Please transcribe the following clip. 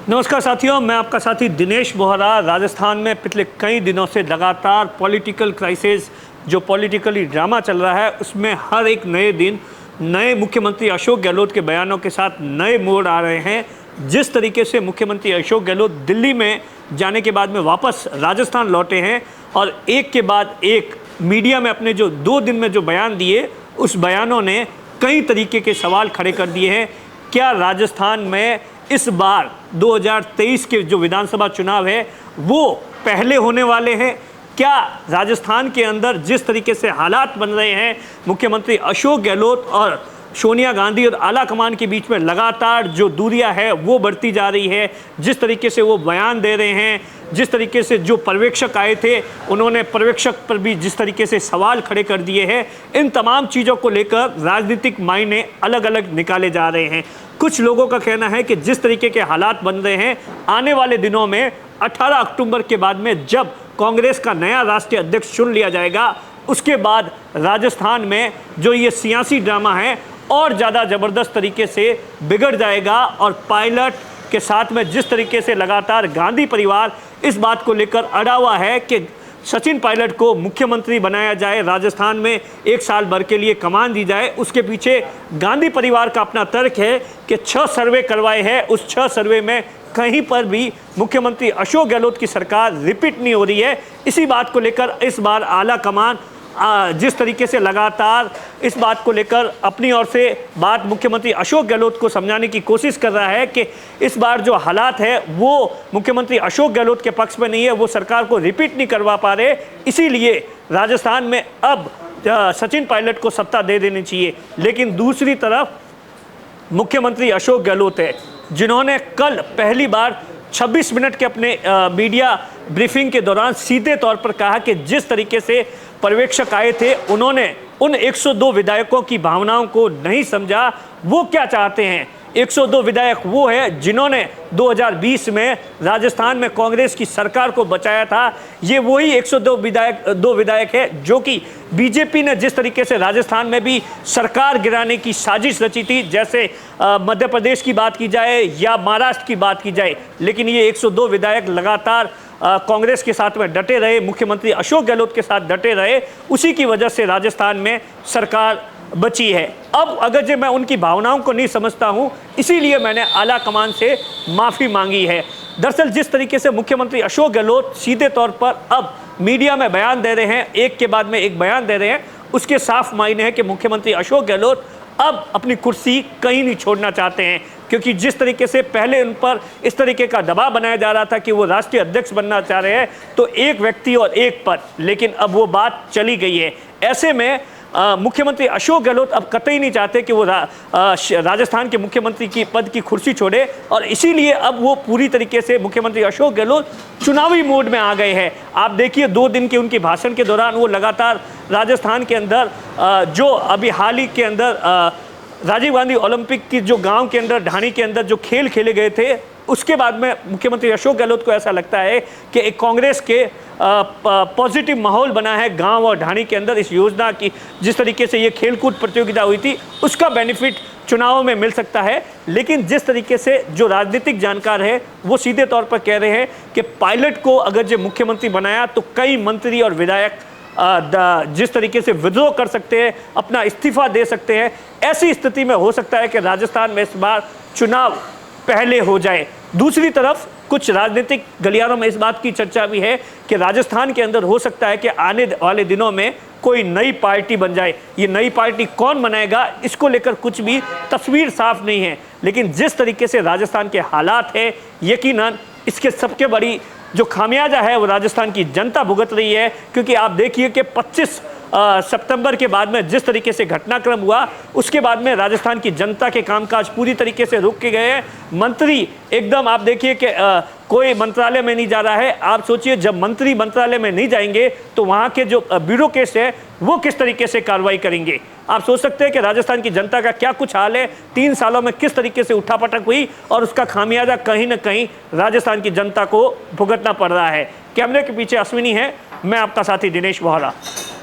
नमस्कार साथियों, मैं आपका साथी दिनेश बोहरा। राजस्थान में पिछले कई दिनों से लगातार पॉलिटिकल क्राइसिस, जो पॉलिटिकली ड्रामा चल रहा है, उसमें हर एक नए दिन नए मुख्यमंत्री अशोक गहलोत के बयानों के साथ नए मोड़ आ रहे हैं। जिस तरीके से मुख्यमंत्री अशोक गहलोत दिल्ली में जाने के बाद में वापस राजस्थान लौटे हैं और एक के बाद एक मीडिया में अपने जो 2 दिन में जो बयान दिए, उस बयानों ने कई तरीके के सवाल खड़े कर दिए हैं। क्या राजस्थान में इस बार 2023 के जो विधानसभा चुनाव है वो पहले होने वाले हैं? क्या राजस्थान के अंदर जिस तरीके से हालात बन रहे हैं, मुख्यमंत्री अशोक गहलोत और सोनिया गांधी और आला कमान के बीच में लगातार जो दूरियां है वो बढ़ती जा रही है, जिस तरीके से वो बयान दे रहे हैं, जिस तरीके से जो पर्यवेक्षक आए थे उन्होंने पर्यवेक्षक पर भी जिस तरीके से सवाल खड़े कर दिए हैं, इन तमाम चीज़ों को लेकर राजनीतिक मायने अलग अलग निकाले जा रहे हैं। कुछ लोगों का कहना है कि जिस तरीके के हालात बन रहे हैं, आने वाले दिनों में 18 अक्टूबर के बाद में जब कांग्रेस का नया राष्ट्रीय अध्यक्ष चुन लिया जाएगा, उसके बाद राजस्थान में जो ये सियासी ड्रामा है और ज़्यादा ज़बरदस्त तरीके से बिगड़ जाएगा। और पायलट के साथ में जिस तरीके से लगातार गांधी परिवार इस बात को लेकर अड़ा हुआ है कि सचिन पायलट को मुख्यमंत्री बनाया जाए, राजस्थान में 1 साल भर के लिए कमान दी जाए, उसके पीछे गांधी परिवार का अपना तर्क है कि 6 सर्वे करवाए हैं, उस 6 सर्वे में कहीं पर भी मुख्यमंत्री अशोक गहलोत की सरकार रिपीट नहीं हो रही है। इसी बात को लेकर इस बार आला कमान जिस तरीके से लगातार इस बात को लेकर अपनी ओर से बात मुख्यमंत्री अशोक गहलोत को समझाने की कोशिश कर रहा है कि इस बार जो हालात है वो मुख्यमंत्री अशोक गहलोत के पक्ष में नहीं है, वो सरकार को रिपीट नहीं करवा पा रहे, इसीलिए राजस्थान में अब सचिन पायलट को सत्ता दे देनी चाहिए। लेकिन दूसरी तरफ मुख्यमंत्री अशोक गहलोत है, जिन्होंने कल पहली बार 26 मिनट के अपने मीडिया ब्रीफिंग के दौरान सीधे तौर पर कहा कि जिस तरीके से पर्यवेक्षक आए थे उन्होंने उन 102 विधायकों की भावनाओं को नहीं समझा। वो क्या चाहते हैं? 102 विधायक वो है जिन्होंने 2020 में राजस्थान में कांग्रेस की सरकार को बचाया था। ये वही 102 विधायक है जो कि बीजेपी ने जिस तरीके से राजस्थान में भी सरकार गिराने की साजिश रची थी, जैसे मध्य प्रदेश की बात की जाए या महाराष्ट्र की बात की जाए, लेकिन ये 102 विधायक लगातार कांग्रेस के साथ में डटे रहे, मुख्यमंत्री अशोक गहलोत के साथ डटे रहे, उसी की वजह से राजस्थान में सरकार बची है। अब अगर जो मैं उनकी भावनाओं को नहीं समझता हूं, इसीलिए मैंने आला कमान से माफ़ी मांगी है। दरअसल जिस तरीके से मुख्यमंत्री अशोक गहलोत सीधे तौर पर अब मीडिया में बयान दे रहे हैं, एक के बाद में एक बयान दे रहे हैं, उसके साफ मायने हैं कि मुख्यमंत्री अशोक गहलोत अब अपनी कुर्सी कहीं नहीं छोड़ना चाहते हैं, क्योंकि जिस तरीके से पहले उन पर इस तरीके का दबाव बनाया जा रहा था कि वो राष्ट्रीय अध्यक्ष बनना चाह रहे हैं, तो एक व्यक्ति और एक पद, लेकिन अब वो बात चली गई है। ऐसे में मुख्यमंत्री अशोक गहलोत अब कतई नहीं चाहते कि वो राजस्थान के मुख्यमंत्री की पद की कुर्सी छोड़े, और इसीलिए अब वो पूरी तरीके से मुख्यमंत्री अशोक गहलोत चुनावी मोड में आ गए हैं। आप देखिए 2 दिन के उनके भाषण के दौरान वो लगातार राजस्थान के अंदर जो अभी हाल ही के अंदर राजीव गांधी ओलंपिक की जो गांव के अंदर ढाणी के अंदर जो खेल खेले गए थे, उसके बाद में मुख्यमंत्री अशोक गहलोत को ऐसा लगता है कि एक कांग्रेस के पॉजिटिव माहौल बना है गांव और ढाणी के अंदर। इस योजना की जिस तरीके से ये खेलकूद प्रतियोगिता हुई थी, उसका बेनिफिट चुनावों में मिल सकता है। लेकिन जिस तरीके से जो राजनीतिक जानकार है वो सीधे तौर पर कह रहे हैं कि पायलट को अगर जो मुख्यमंत्री बनाया तो कई मंत्री और विधायक जिस तरीके से विद्रोह कर सकते हैं, अपना इस्तीफा दे सकते हैं। ऐसी स्थिति में हो सकता है कि राजस्थान में इस बार चुनाव पहले हो जाए। दूसरी तरफ कुछ राजनीतिक गलियारों में इस बात की चर्चा भी है कि राजस्थान के अंदर हो सकता है कि आने वाले दिनों में कोई नई पार्टी बन जाए। ये नई पार्टी कौन बनाएगा, इसको लेकर कुछ भी तस्वीर साफ नहीं है, लेकिन जिस तरीके से राजस्थान के हालात है, यकीनन इसके सबसे बड़ी जो खामियाजा है वो राजस्थान की जनता भुगत रही है। क्योंकि आप देखिए कि 25 सितंबर के बाद में जिस तरीके से घटनाक्रम हुआ, उसके बाद में राजस्थान की जनता के कामकाज पूरी तरीके से रुक के गए हैं। मंत्री एकदम आप देखिए कि कोई मंत्रालय में नहीं जा रहा है। आप सोचिए जब मंत्री मंत्रालय में नहीं जाएंगे तो वहाँ के जो ब्यूरोक्रेट्स है वो किस तरीके से कार्रवाई करेंगे। आप सोच सकते हैं कि राजस्थान की जनता का क्या कुछ हाल है, 3 सालों में किस तरीके से उठापटक हुई, और उसका खामियाजा कहीं ना कहीं राजस्थान की जनता को भुगतना पड़ रहा है। कैमरे के पीछे अश्विनी है, मैं आपका साथी दिनेश बोहरा।